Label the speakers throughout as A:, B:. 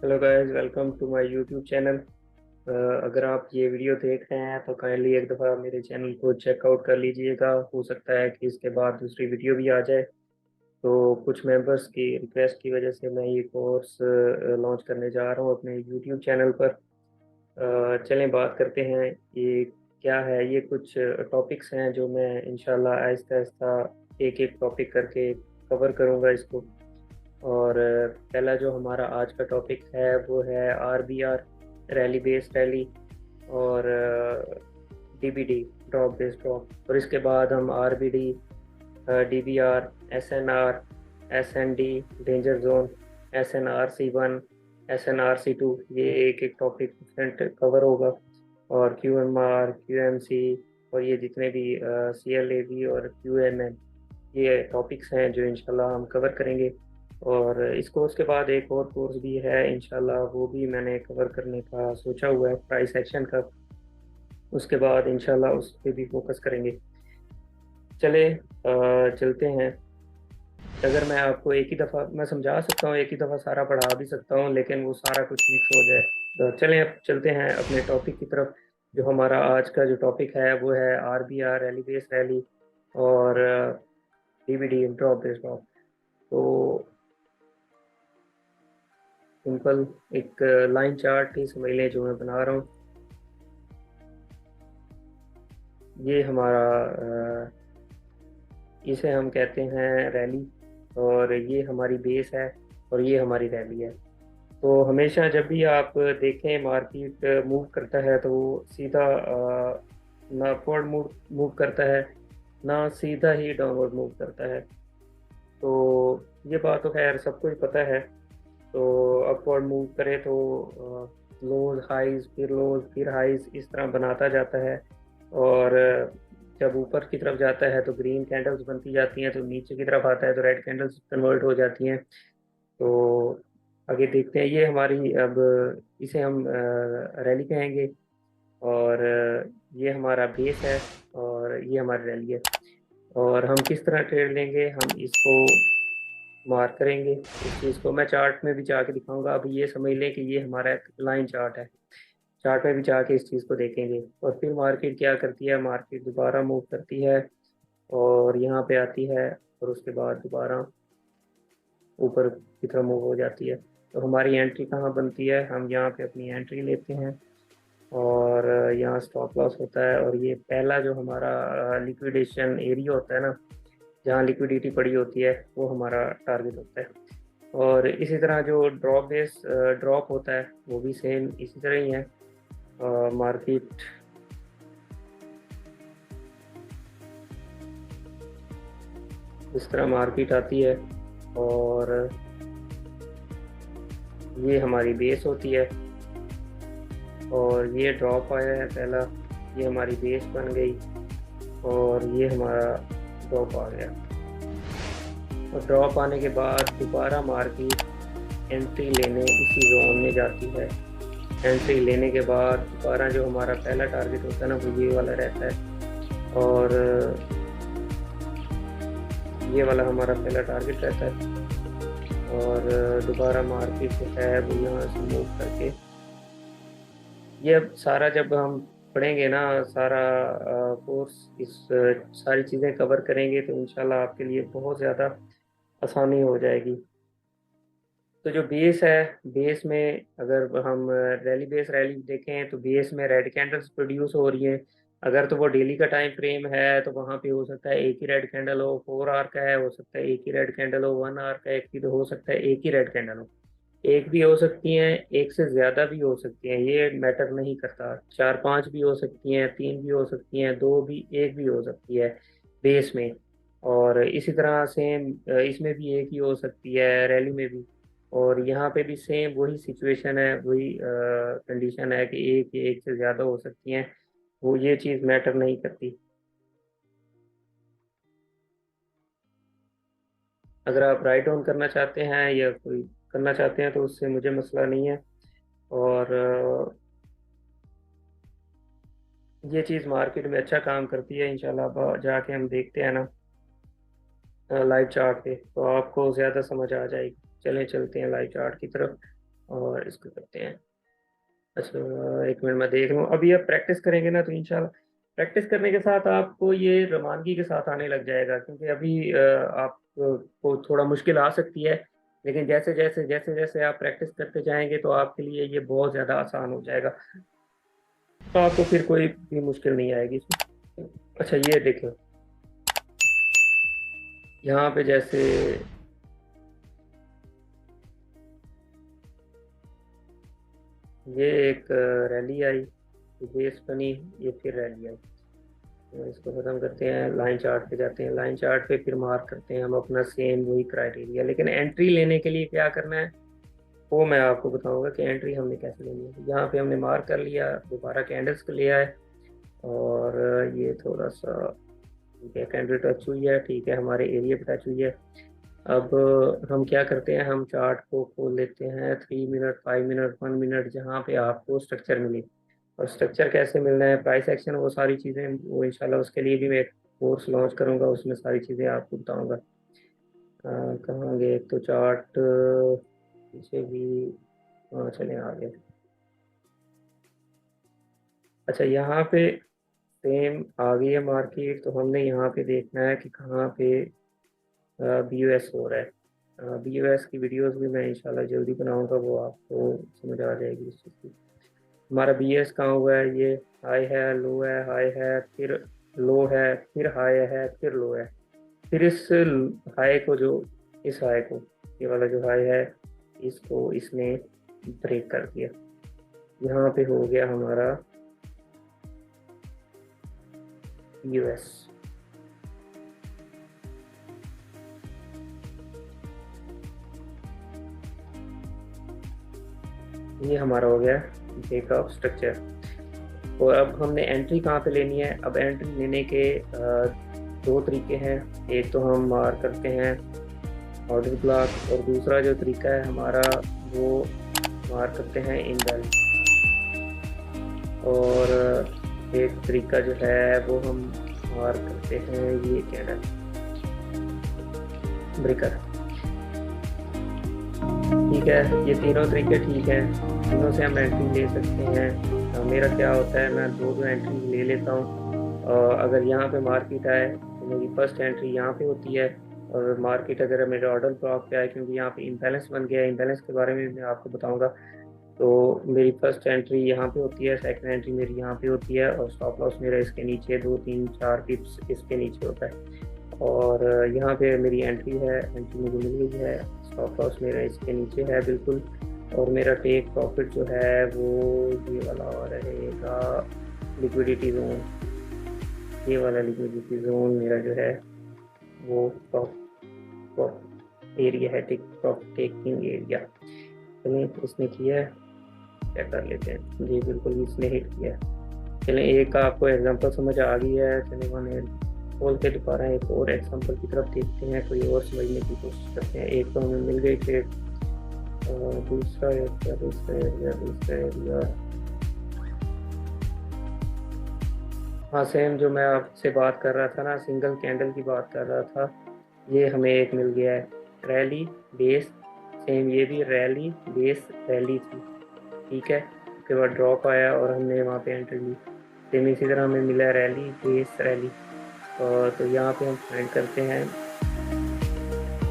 A: Hello guys, welcome to my YouTube channel. अगर आप ये वीडियो देख रहे हैं तो काइंडली एक दफ़ा मेरे चैनल को चेकआउट कर लीजिएगा। हो सकता है कि इसके बाद दूसरी वीडियो भी आ जाए। तो कुछ मेंबर्स की रिक्वेस्ट की वजह से मैं ये कोर्स लॉन्च करने जा रहा हूँ अपने यूट्यूब चैनल पर। चलें बात करते हैं। ये क्या है, ये कुछ टॉपिक्स हैं जो मैं इंशाल्लाह आहिस्ता आहिस्ता एक एक टॉपिक करके कवर करूँगा इसको। और पहला जो हमारा आज का टॉपिक है वो है RBR, रैली बेस्ड रैली, और DBD, ड्रॉप बेस्ड ड्रॉप। और इसके बाद हम RBD, DBR, SNR, SND, danger zone, SNRC1, SNRC2, ये एक एक टॉपिक डिफरेंट कवर होगा। और QMR, QMC, और ये जितने भी CLAB और QMN, ये टॉपिक्स हैं जो इंशाल्लाह हम कवर करेंगे। और इस कोर्स के बाद एक और कोर्स भी है इंशाल्लाह, वो भी मैंने कवर करने का सोचा हुआ है, प्राइस एक्शन का। उसके बाद इंशाल्लाह उस पर भी फोकस करेंगे। चले चलते हैं। अगर मैं आपको एक ही दफ़ा मैं समझा सकता हूँ, एक ही दफ़ा सारा पढ़ा भी सकता हूँ, लेकिन वो सारा कुछ मिक्स हो जाए। तो चलें अब चलते हैं अपने टॉपिक की तरफ। जो हमारा आज का जो टॉपिक है वो है RBR, रैली बेस रैली, और DBD, ड्रॉप बेस ड्रॉप। तो सिंपल एक लाइन चार्ट ही समझ लें जो मैं बना रहा हूँ। ये हमारा इसे हम कहते हैं रैली, और ये हमारी बेस है, और ये हमारी रैली है। तो हमेशा जब भी आप देखें मार्केट मूव करता है तो वो सीधा ना अपवर्ड मूव मूव करता है, ना सीधा ही डाउनवर्ड मूव करता है। तो ये बात तो खैर सबको ही पता है। तो अपवर्ड मूव करे तो लोज हाइज, फिर लोज, फिर हाइज, इस तरह बनाता जाता है। और जब ऊपर की तरफ जाता है तो ग्रीन कैंडल्स बनती जाती हैं, तो नीचे की तरफ आता है तो रेड कैंडल्स कन्वर्ट हो जाती हैं। तो आगे देखते हैं। ये हमारी अब इसे हम रैली कहेंगे, और ये हमारा बेस है, और ये हमारी रैली है। और हम किस तरह ट्रेड लेंगे, हम इसको मार्क करेंगे। इस चीज़ को मैं चार्ट में भी जाके दिखाऊंगा। अब ये समझ लें कि ये हमारा एक लाइन चार्ट है। चार्ट में भी जाके इस चीज़ को देखेंगे। और फिर मार्केट क्या करती है, मार्केट दोबारा मूव करती है और यहाँ पे आती है, और उसके बाद दोबारा ऊपर की तरफ मूव हो जाती है। तो हमारी एंट्री कहाँ बनती है, हम यहाँ पे अपनी एंट्री लेते हैं, और यहाँ स्टॉप लॉस होता है। और ये पहला जो हमारा लिक्विडेशन एरिया होता है ना, जहाँ लिक्विडिटी पड़ी होती है, वो हमारा टारगेट होता है। और इसी तरह जो ड्रॉप बेस ड्रॉप होता है वो भी सेम इसी तरह ही है। मार्केट इस तरह मार्केट आती है, और ये हमारी बेस होती है। और ये ड्रॉप आया है पहला, ये हमारी बेस बन गई, और ये हमारा ड्रॉप आ गया। और ड्रॉप आने के बाद दोबारा मार्केट एंट्री लेने इसी जोन में जाती है। एंट्री लेने के बाद दोबारा जो हमारा पहला टारगेट होता है ना, वो ये वाला रहता है। और ये वाला हमारा पहला टारगेट रहता है। और दोबारा मार्केट जो है वो यहाँ से मूव करके, ये अब सारा जब हम पढ़ेंगे ना, सारा कोर्स, इस सारी चीज़ें कवर करेंगे तो इंशाल्लाह आपके लिए बहुत ज़्यादा आसानी हो जाएगी। तो जो बेस है, बेस में अगर हम रैली बेस रैली देखें तो बेस में रेड कैंडल्स प्रोड्यूस हो रही हैं। अगर तो वो डेली का टाइम फ्रेम है तो वहाँ पे हो सकता है एक ही रेड कैंडल हो, 4 आवर का है हो सकता है एक ही रेड कैंडल हो, 1 आवर का एक ही तो हो सकता है एक ही रेड कैंडल हो। एक भी हो सकती हैं, एक से ज़्यादा भी हो सकती हैं, ये मैटर नहीं करता। चार पांच भी हो सकती हैं, तीन भी हो सकती हैं, दो भी, एक भी हो सकती है बेस में। और इसी तरह सेम इसमें भी एक ही हो सकती है, रैली में भी। और यहाँ पे भी सेम वही सिचुएशन है, वही कंडीशन है कि एक से ज़्यादा हो सकती हैं। वो ये चीज़ मैटर नहीं करती। अगर आप राइट ऑन करना चाहते हैं या कोई करना चाहते हैं तो उससे मुझे मसला नहीं है। और ये चीज़ मार्केट में अच्छा काम करती है इंशाल्लाह। जाके हम देखते हैं ना लाइव चार्ट पे, तो आपको ज़्यादा समझ आ जाएगी। चलें चलते हैं लाइव चार्ट की तरफ। और इसको करते हैं। अच्छा, 1 मिनट मैं देख लूँ। अभी आप प्रैक्टिस करेंगे ना तो इंशाल्लाह प्रैक्टिस करने के साथ आपको ये रवानगी के साथ आने लग जाएगा, क्योंकि अभी आपको थोड़ा मुश्किल आ सकती है, लेकिन जैसे-जैसे आप प्रैक्टिस करते जाएँगे तो आपके लिए ये बहुत ज़्यादा आसान हो जाएगा। तो आपको फिर कोई भी मुश्किल नहीं आएगी इसमें। अच्छा ये देखिए, यहाँ पे जैसे ये एक रैली आई, ये बेस बनी, ये फिर रैली आई। तो इसको ख़त्म करते हैं, लाइन चार्ट पे जाते हैं, लाइन चार्ट पे फिर मार्क करते हैं हम अपना सेम वही क्राइटेरिया। लेकिन एंट्री लेने के लिए क्या करना है वो मैं आपको बताऊंगा कि एंट्री हमने कैसे लेनी है। यहाँ पे हमने मार्क कर लिया, दोबारा कैंडल्स को लिया है, और ये थोड़ा सा ठीक है, कैंडल टच हुई है, ठीक है, हमारे एरिया पे टच हुई है। अब हम क्या करते हैं, हम चार्ट को खोल लेते हैं 3 मिनट, 5 मिनट, 1 मिनट, जहाँ पे आपको स्ट्रक्चर मिले। और स्ट्रक्चर कैसे मिलना है, प्राइस एक्शन, वो सारी चीज़ें, वो इंशाल्लाह उसके लिए भी मैं एक कोर्स लॉन्च करूँगा, उसमें सारी चीज़ें आपको बताऊँगा। कहाँ गए, एक तो चार्ट पीछे भी, हाँ चले आगे। अच्छा यहाँ पे सेम आ गई है मार्केट, तो हमने यहाँ पे देखना है कि कहाँ पे BOS हो रहा है। BOS की वीडियोस भी मैं इंशाल्लाह जल्दी बनाऊंगा, वो आपको समझ आ जाएगी इस चीज़ की। हमारा BS कहाँ हुआ है, ये हाई है, लो है, हाई है, फिर लो है, फिर हाई है, फिर लो है। फिर इस हाई को जो इस हाई को, ये वाला जो हाई है, इसको इसने ब्रेक कर दिया। यहाँ पे हो गया हमारा US। ये हमारा हो गया ब्रेक ऑफ स्ट्रक्चर। और अब हमने एंट्री कहाँ पे लेनी है, अब एंट्री लेने के दो तरीके हैं। एक तो हम मार करते हैं ऑर्डर ब्लॉक, और दूसरा जो तरीका है हमारा वो मार करते हैं इन बैलेंस। और एक तरीका जो है वो हम मार करते हैं ये कैंडल ब्रेकर। ठीक है, ये तीनों तरीके ठीक है, तीनों से हम एंट्री ले सकते हैं। मेरा क्या होता है, मैं दो दो एंट्री ले लेता हूँ। अगर यहाँ पे मार्केट आए तो मेरी फर्स्ट एंट्री यहाँ पे होती है। और मार्केट अगर मेरे ऑर्डर ब्लॉक पे आए, क्योंकि यहाँ पे इम्बैलेंस बन गया है, इम्बैलेंस के बारे में मैं आपको बताऊंगा। तो मेरी फर्स्ट एंट्री यहाँ पे होती है, सेकंड एंट्री मेरी यहाँ पे होती है, और स्टॉप लॉस मेरा इसके नीचे 2 3 4 पिप्स इसके नीचे होता है। और यहाँ पे मेरी एंट्री है, एंट्री मुझे मिल गई है, स्टॉप लॉस मेरा इसके नीचे है बिल्कुल। और मेरा टेक प्रॉफिट जो है वो ये वाला रहेगा, लिक्विडिटी जोन। ये वाला लिक्विडिटी जोन मेरा जो है वो प्रॉफिट एरिया है, टेकिंग एरिया। चलिए इसने किया है, चेक कर लेते हैं। जी बिल्कुल इसने हिट किया है। चलें एक आपको एग्जांपल समझ आ गई है, चलिए मैंने खोल के दोबारा एक और एग्जांपल की तरफ देखते हैं, कोई और समझने की कोशिश करते हैं। एक तो हमें मिल गई ट्रेड, दूसरा एरिया। हाँ सेम जो मैं आपसे बात कर रहा था ना, सिंगल कैंडल की बात कर रहा था, ये हमें एक मिल गया है, रैली बेस। सेम ये भी रैली बेस रैली थी, ठीक है। उसके बाद ड्रॉप आया और हमने वहाँ पे एंट्री ली। सेम इसी तरह हमें मिला रैली बेस रैली। और तो यहाँ पे हम फाइंड करते हैं,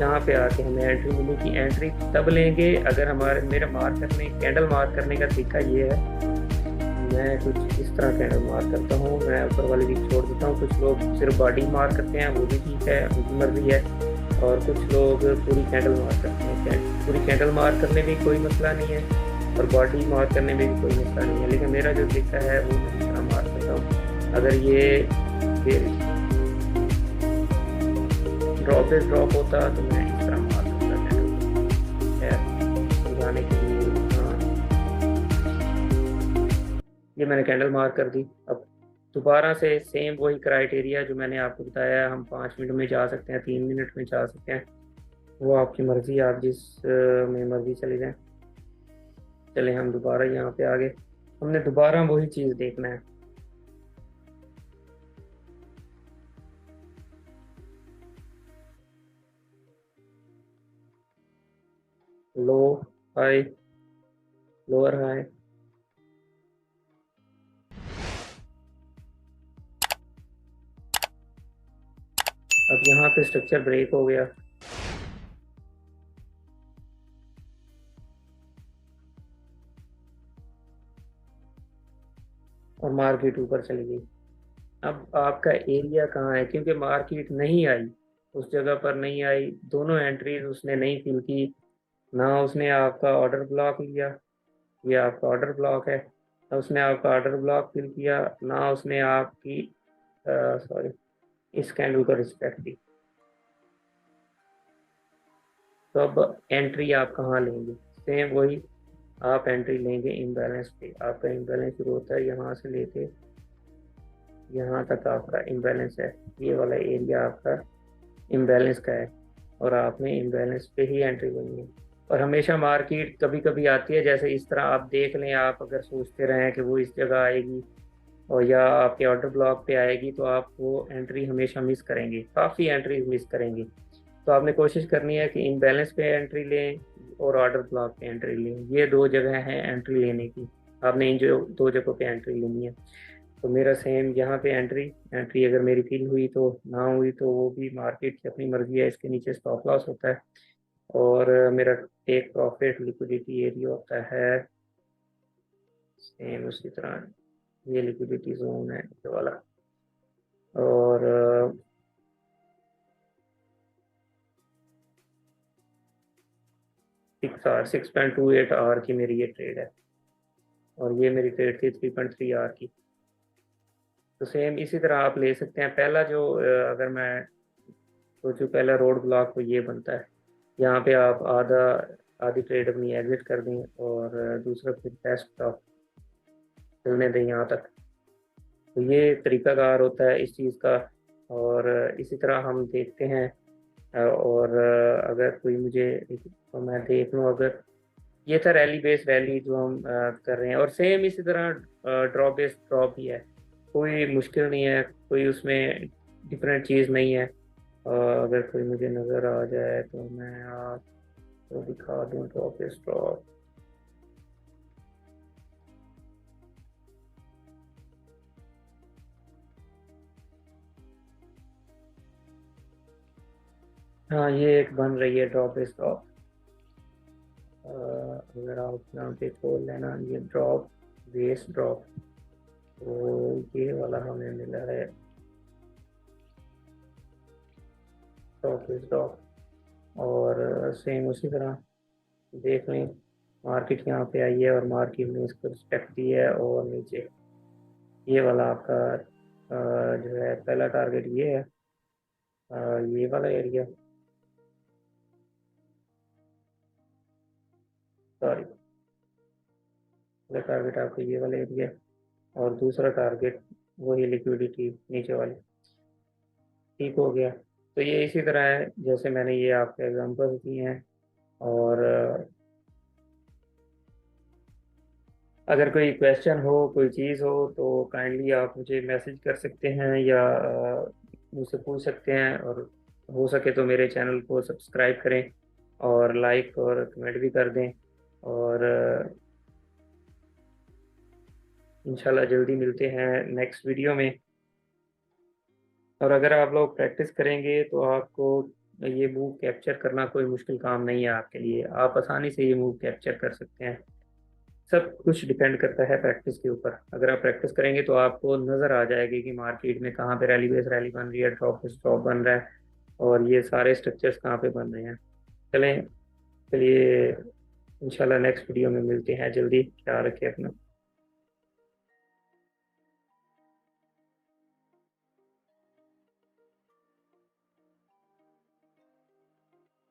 A: यहाँ पे आके हमें एंट्री मिलेगी। एंट्री तब लेंगे अगर हमारे मेरा मार्क करने कैंडल मार्क करने का तरीका ये है, मैं कुछ इस तरह कैंडल मार्क करता हूँ, मैं ऊपर वाली भी छोड़ देता हूँ। कुछ लोग सिर्फ बॉडी मार्क करते हैं, वो भी ठीक है, उनकी मर्जी है। और कुछ लोग पूरी कैंडल मार्क करते हैं। पूरी कैंडल मार्क करने में कोई मसला नहीं है, और बॉडी मार्क करने में भी कोई मसला नहीं है, लेकिन मेरा जो तरीका है वो मैं इस तरह मार्क करता हूँ। अगर ये ड्रॉप होता तो मैं इस तरह मार सकता कैंडल समझाने के लिए। हाँ, ये मैंने कैंडल मार कर दी। अब दोबारा से सेम वही क्राइटेरिया जो मैंने आपको बताया, हम 5 मिनट में जा सकते हैं, 3 मिनट में जा सकते हैं, वो आपकी मर्ज़ी, आप जिस में मर्ज़ी चले जाएं। चले हम दोबारा यहाँ पे आगे, हमने दोबारा वही चीज़ देखना है। लो हाई लोअर हाई। अब यहाँ पे स्ट्रक्चर ब्रेक हो गया, और मार्केट ऊपर चली गई। अब आपका एरिया कहाँ है, क्योंकि मार्केट नहीं आई, उस जगह पर नहीं आई, दोनों एंट्रीज उसने नहीं फिल की। ना उसने आपका ऑर्डर ब्लॉक लिया, ये आपका ऑर्डर ब्लॉक है, ना उसने आपका ऑर्डर ब्लॉक फिल किया, ना उसने आपकी सॉरी इस कैंडल को रिस्पेक्ट दी। तो अब एंट्री आप कहाँ लेंगे? सेम वही, आप एंट्री लेंगे इम्बैलेंस पे। आपका इम्बैलेंस शुरू होता है यहाँ से लेके यहाँ तक, आपका इम्बैलेंस है, ये वाला एरिया आपका इम्बैलेंस का है, और आपने इम्बैलेंस पे ही एंट्री लेनी है। और हमेशा मार्केट कभी कभी आती है, जैसे इस तरह आप देख लें, आप अगर सोचते रहें कि वो इस जगह आएगी और या आपके ऑर्डर ब्लॉक पे आएगी, तो आप वो एंट्री हमेशा मिस करेंगे, काफ़ी एंट्रीज मिस करेंगे। तो आपने कोशिश करनी है कि इम्बैलेंस पे एंट्री लें और ऑर्डर ब्लॉक पे एंट्री लें, ये दो जगह हैं एंट्री लेने की, आपने इन जो दो जगहों पे एंट्री लेनी है। तो मेरा सेम यहाँ पे एंट्री एंट्री अगर मेरी फिल हुई तो, ना हुई तो वो भी मार्केट की अपनी मर्जी है, इसके नीचे स्टॉप लॉस होता है। और मेरा टेक प्रॉफिट लिक्विडिटी एरिया होता है सेम उसी तरह, ये लिक्विडिटी जोन है ये वाला। और 6.28 आवर की मेरी ये ट्रेड है, और ये मेरी ट्रेड थी 3.3 आवर की। तो सेम इसी तरह आप ले सकते हैं। पहला जो अगर मैं सोचूं, पहला रोड ब्लॉक तो ये बनता है, यहाँ पे आप आधी ट्रेड अपनी एग्जिट कर दें, और दूसरा फिर बेस्ट ऑफ चलने दें यहाँ तक। तो ये तरीकाकार होता है इस चीज़ का। और इसी तरह हम देखते हैं। और अगर कोई मुझे तो मैं देख लूँ, अगर ये था रैली बेस्ड रैली जो हम कर रहे हैं, और सेम इसी तरह ड्रॉप बेस्ड ड्रॉप ही है, कोई मुश्किल नहीं है, कोई उसमें डिफरेंट चीज़ नहीं है। अगर कोई मुझे नज़र आ जाए तो मैं आपको दिखा दूँ ड्रॉप बेस्ड ड्रॉप। हाँ, ये एक बन रही है ड्रॉप बेस्ड ड्रॉप। अगर आप यहाँ पे खोल लेना, ये ड्रॉप बेस ड्रॉप, तो ये वाला हमें मिला है ड्रॉप बेस ड्रॉप। और सेम उसी तरह देख लें, मार्केट यहाँ पे आई है और मार्केट ने इसको रिस्पेक्ट दी है, और नीचे ये वाला आपका जो है पहला टारगेट ये है, ये वाला एरिया, सॉरी पहला टारगेट आपका ये वाला एरिया, और दूसरा टारगेट वही लिक्विडिटी नीचे वाली। ठीक हो गया। तो ये इसी तरह है जैसे मैंने ये आपके एग्जांपल दिए हैं। और अगर कोई क्वेश्चन हो, कोई चीज़ हो, तो काइंडली आप मुझे मैसेज कर सकते हैं, या मुझसे पूछ सकते हैं। और हो सके तो मेरे चैनल को सब्सक्राइब करें, और लाइक और कमेंट भी कर दें। और इंशाल्लाह जल्दी मिलते हैं नेक्स्ट वीडियो में। और अगर आप लोग प्रैक्टिस करेंगे तो आपको ये मूव कैप्चर करना कोई मुश्किल काम नहीं है आपके लिए, आप आसानी से ये मूव कैप्चर कर सकते हैं। सब कुछ डिपेंड करता है प्रैक्टिस के ऊपर। अगर आप प्रैक्टिस करेंगे तो आपको नज़र आ जाएगी कि मार्केट में कहाँ पे रैली बेस रैली बन रही है, ड्रॉप बेस ड्रॉप बन रहा है, और ये सारे स्ट्रक्चर्स कहाँ पे बन रहे हैं। चलें, चलिए इंशाल्लाह नेक्स्ट वीडियो में मिलते हैं जल्दी। ख्याल रखें अपना।